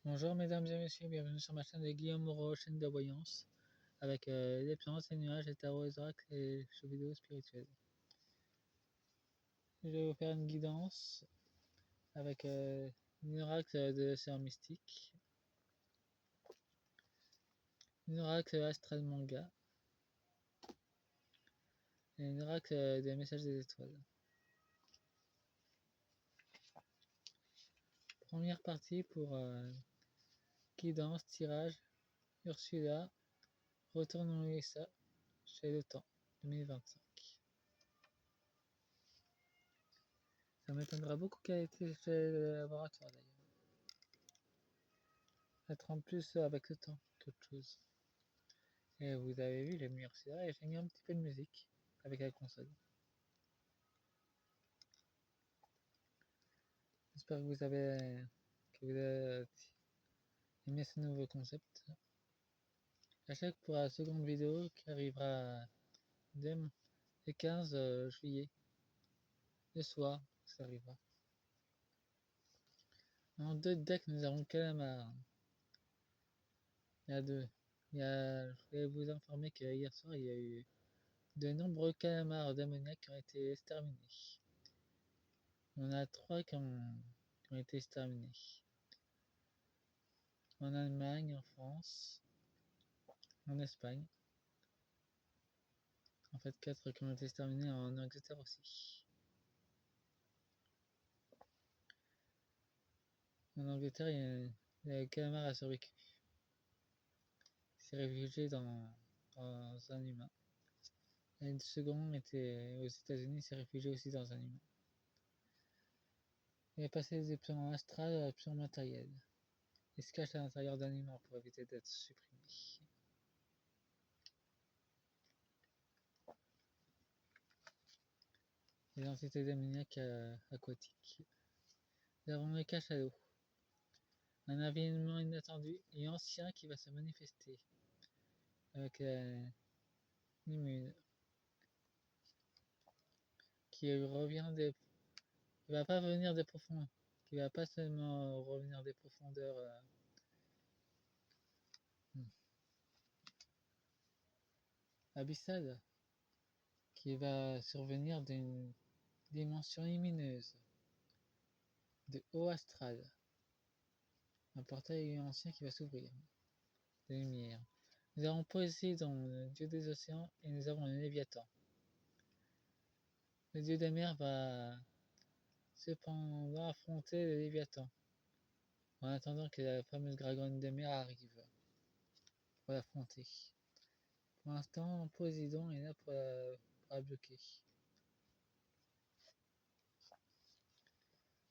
Bonjour mesdames et messieurs, bienvenue sur ma chaîne de Guillaume Moreau, chaîne de voyance, avec des plantes, des nuages, des tarots, des oracles et jeux vidéo spirituels. Je vais vous faire une guidance avec un oracle de sœur mystique, un oracle astral manga et un oracle des messages des étoiles. Première partie pour guidance, tirage, Ursula, retourne en USA, chez le temps, 2025. Ça m'étonnera beaucoup qu'elle ait été fait le laboratoire d'ailleurs. Être en plus avec le temps qu'autre chose. Et vous avez vu, j'ai mis Ursula et j'ai mis un petit peu de musique avec la console. J'espère que vous avez aimé ce nouveau concept. Sachez que pour la seconde vidéo qui arrivera dès le 15 juillet, le soir, ça arrivera. En deux decks, nous avons Calamar. Il y a deux. Je voulais vous informer que hier soir, il y a eu de nombreux calamars démoniaques qui ont été exterminés. Il y en a trois qui ont été exterminés. En Allemagne, en France, en Espagne. En fait, 4 qui ont été exterminés en Angleterre aussi. En Angleterre, le calamar a survécu. Il s'est réfugié dans un humain. Et le second était aux États-Unis, il s'est réfugié aussi dans un humain. Il est passé des plans astrales à plans matériels. Il se cache à l'intérieur d'un humain pour éviter d'être supprimé. Les entités démoniaques aquatiques. Nous avons les cachalots. Un événement inattendu et ancien qui va se manifester avec l'immune qui va pas venir des profondeurs, qui va pas seulement revenir des profondeurs abyssales, qui va survenir d'une dimension lumineuse, de haut astral, un portail ancien qui va s'ouvrir, de lumière. Nous avons Poséidon, le dieu des océans, et nous avons le Léviathan. Le dieu des mers va cependant affronter le Léviathan, en attendant que la fameuse dragonne des mers arrive pour l'affronter. Pour l'instant, Poséidon est là pour la bloquer.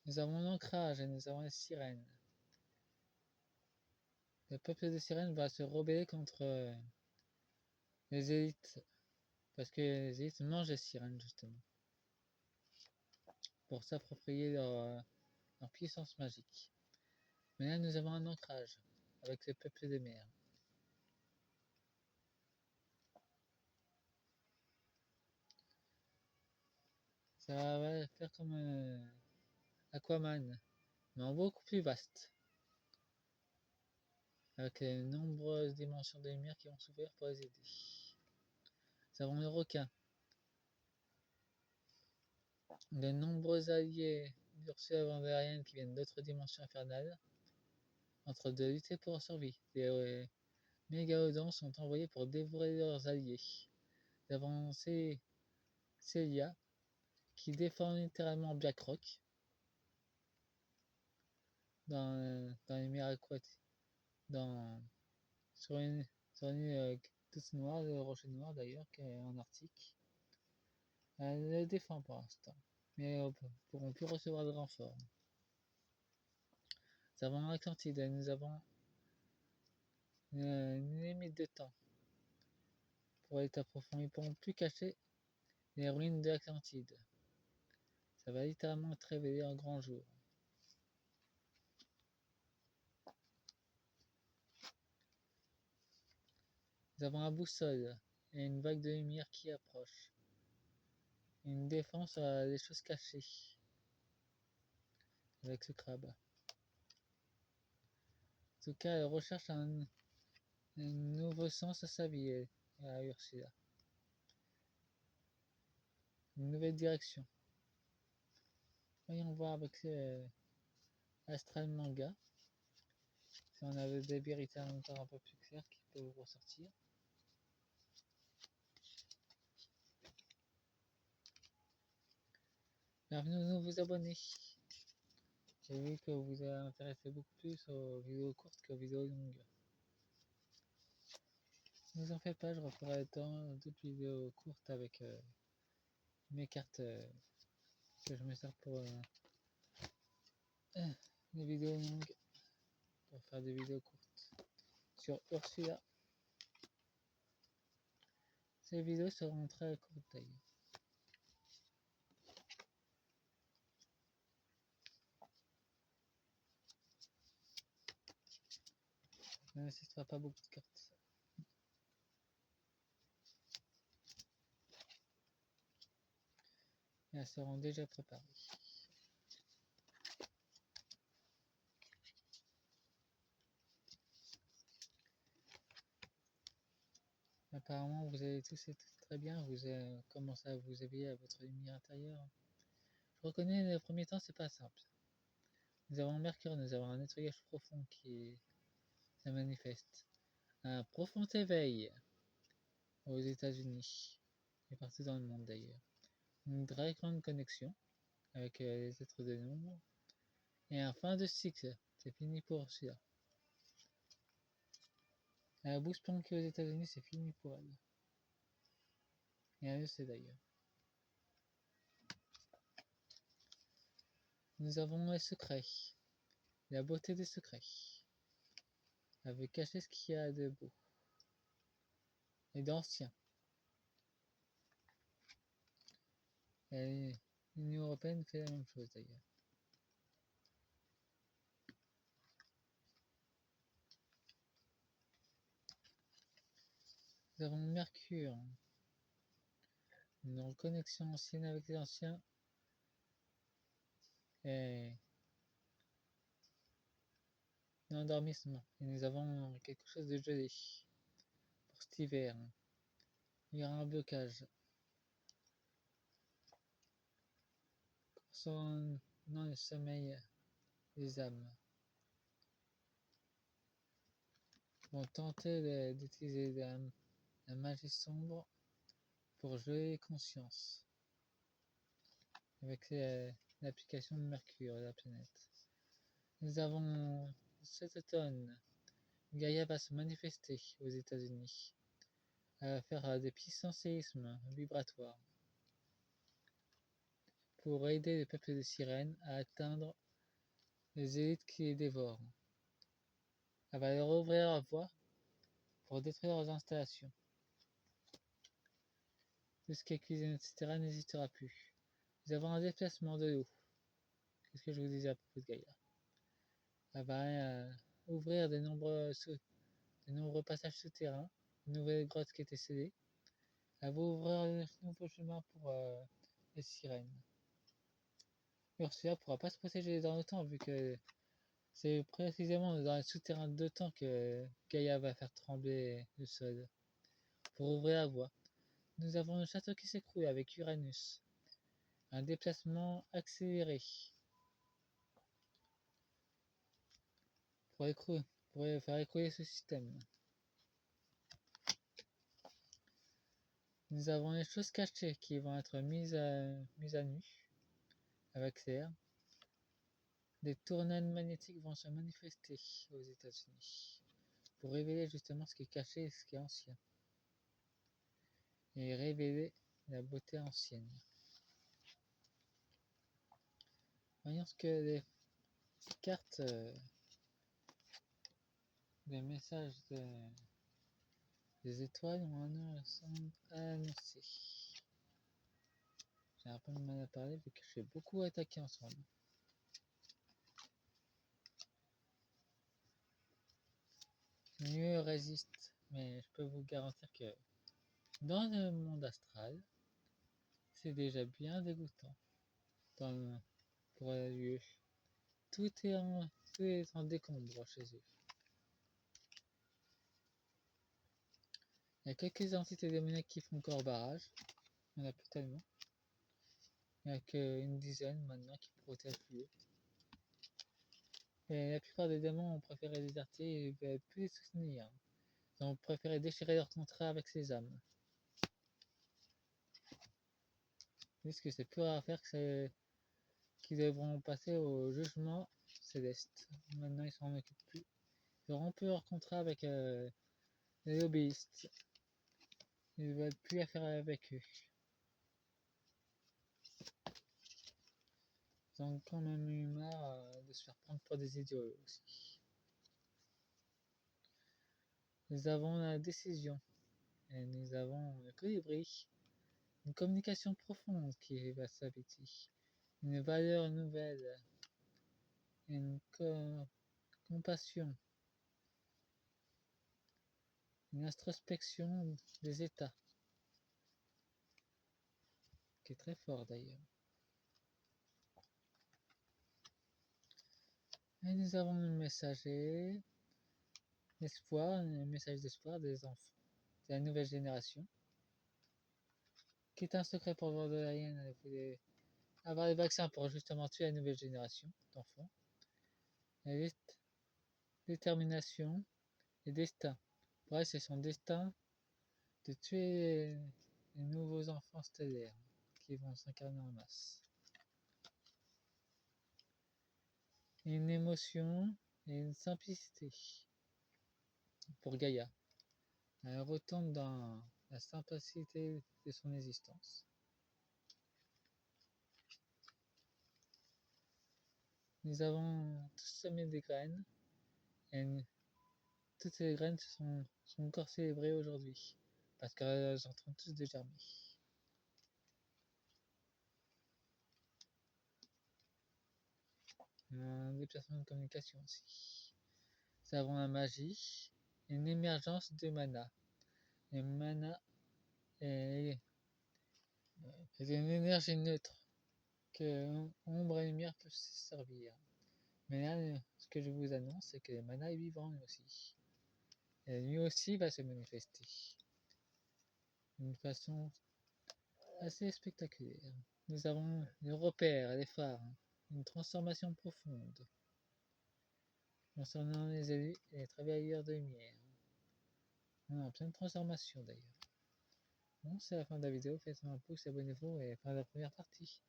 Nous avons l'ancrage et nous avons les sirènes. Le peuple des sirènes va se rebeller contre les élites, parce que les élites mangent les sirènes justement, pour s'approprier leur puissance magique. Mais là, nous avons un ancrage avec le peuple des mers. Ça va faire comme Aquaman, mais en beaucoup plus vaste, avec les nombreuses dimensions de lumière qui vont s'ouvrir pour les aider. Nous avons le requin, de nombreux alliés d'Ursula von der Leyen qui viennent d'autres dimensions infernales, en train de lutter pour leur survie. Les mégalodons sont envoyés pour dévorer leurs alliés. Nous avons Celia, qui défend littéralement Blackrock dans les mers aquatiques, sur une île toute noire, le rocher noir d'ailleurs, qui est en Arctique. Elle le défend pour l'instant, mais elles ne pourront plus recevoir de renfort. Nous avons l'Atlantide et nous avons une limite de temps pour l'état profond. Ils ne pourront plus cacher les ruines de l'Atlantide. Ça va littéralement être révélé en grand jour. Nous avons la boussole et une vague de lumière qui approche. Une défense à des choses cachées avec ce crabe. tout cas, elle recherche un nouveau sens à sa vie, à Ursula. Une nouvelle direction. Voyons voir avec Astral Manga. Si on avait des vérités encore un peu plus claires qui peuvent ressortir. Bienvenue aux nouveaux abonnés. J'ai vu que vous vous intéressez beaucoup plus aux vidéos courtes qu'aux vidéos longues. Ne vous en faites pas, je referai d'autres vidéos courtes avec mes cartes que je me sers pour les vidéos longues, pour faire des vidéos courtes sur Ursula. Ces vidéos seront très courtes d'ailleurs. Ne nécessitera pas beaucoup de cartes. Et elles seront déjà préparées. Apparemment, vous avez tous été très bien, vous commencé à vous éveiller à votre lumière intérieure. Je reconnais, les premiers temps, c'est pas simple. Nous avons Mercure, nous avons un nettoyage profond qui se manifeste. Un profond éveil aux États-Unis et partout dans le monde d'ailleurs. Une très grande connexion avec les êtres de nombre. Et un fin de cycle, c'est fini pour celui-là. La bourse planquée aux États-Unis, c'est fini pour elle. Et elle le sait d'ailleurs. Nous avons les secrets, la beauté des secrets. Elle veut cacher ce qu'il y a de beau et d'ancien. Et l'Union Européenne fait la même chose d'ailleurs. Nous avons Mercure, une connexion ancienne avec les anciens et un endormissement. Et nous avons quelque chose de gelé pour cet hiver. Il y aura un blocage. Concernant le sommeil des âmes. Vont tenter d'utiliser la magie sombre pour geler les consciences avec l'application de Mercure et la planète. Nous avons cet automne, Gaïa va se manifester aux États-Unis. Elle va faire des puissants séismes vibratoires pour aider le peuple de sirènes à atteindre les élites qui les dévorent. Elle va leur ouvrir la voie pour détruire leurs installations. Tout ce qui est cuisine, etc. n'existera plus. Nous avons un déplacement de l'eau. Qu'est-ce que je vous disais à propos de Gaïa? Elle va ouvrir de nombreux passages souterrains, de nouvelles grottes qui étaient scellées. Elle va ouvrir de nouveaux chemins pour les sirènes. Ursula ne pourra pas se protéger dans le temps vu que c'est précisément dans les souterrains de temps que Gaïa va faire trembler le sol pour ouvrir la voie. Nous avons le château qui s'écroule avec Uranus. Un déplacement accéléré pour faire écrouler ce système. Nous avons les choses cachées qui vont être mises à nu avec l'air. Des tourelles magnétiques vont se manifester aux États-Unis pour révéler justement ce qui est caché et ce qui est ancien. Et révéler la beauté ancienne. Voyons ce que les cartes des messages des étoiles ont annoncé. J'ai un peu de mal à parler vu que je suis beaucoup attaqué en ce moment. Mieux résiste, mais je peux vous garantir que dans le monde astral, c'est déjà bien dégoûtant pour lieu. Tout est en décombre chez eux. Il y a quelques entités démoniaques qui font encore barrage. Il n'y en a plus tellement. Il n'y a qu'une dizaine maintenant qui protègent plus haut. Et la plupart des démons ont préféré déserter et ne veulent plus les soutenir. Ils ont préféré déchirer leur contrat avec ces âmes. Puisque c'est plus rare à faire qu'ils devront passer au jugement céleste. Maintenant ils s'en occupent plus. Ils auront plus leur contrat avec les lobbyistes. Ils ne veulent plus affaire avec eux. Ils ont quand même eu marre de se faire prendre pour des idiots aussi. Nous avons la décision. Et nous avons le colibri. Une communication profonde qui va s'habiter. Une valeur nouvelle. Une compassion. Une introspection des états. Qui est très fort d'ailleurs. Et nous avons le messager. L'espoir, un message d'espoir des enfants. De la nouvelle génération. Qui est un secret pour Borderline. Elle voulait avoir les vaccins pour justement tuer la nouvelle génération d'enfants. La détermination et destin. Pour elle, c'est son destin de tuer les nouveaux enfants stellaires qui vont s'incarner en masse. Et une émotion et une simplicité pour Gaïa. Elle retombe dans la simplicité de son existence. Nous avons tous semé des graines et toutes ces graines sont encore célébrées aujourd'hui parce qu'elles sont en train tous de germer. Un déplacement de communication aussi. Nous avons la magie, une émergence de mana. Et mana est une énergie neutre que ombre et lumière peuvent se servir. Mais là, ce que je vous annonce, c'est que le mana est vivant lui aussi. Et lui aussi va se manifester d'une façon assez spectaculaire. Nous avons les repères, les phares, une transformation profonde concernant les élus et les travailleurs de lumière. On est en pleine transformation d'ailleurs. Bon, c'est la fin de la vidéo, faites-moi un pouce, abonnez-vous et fin de la première partie.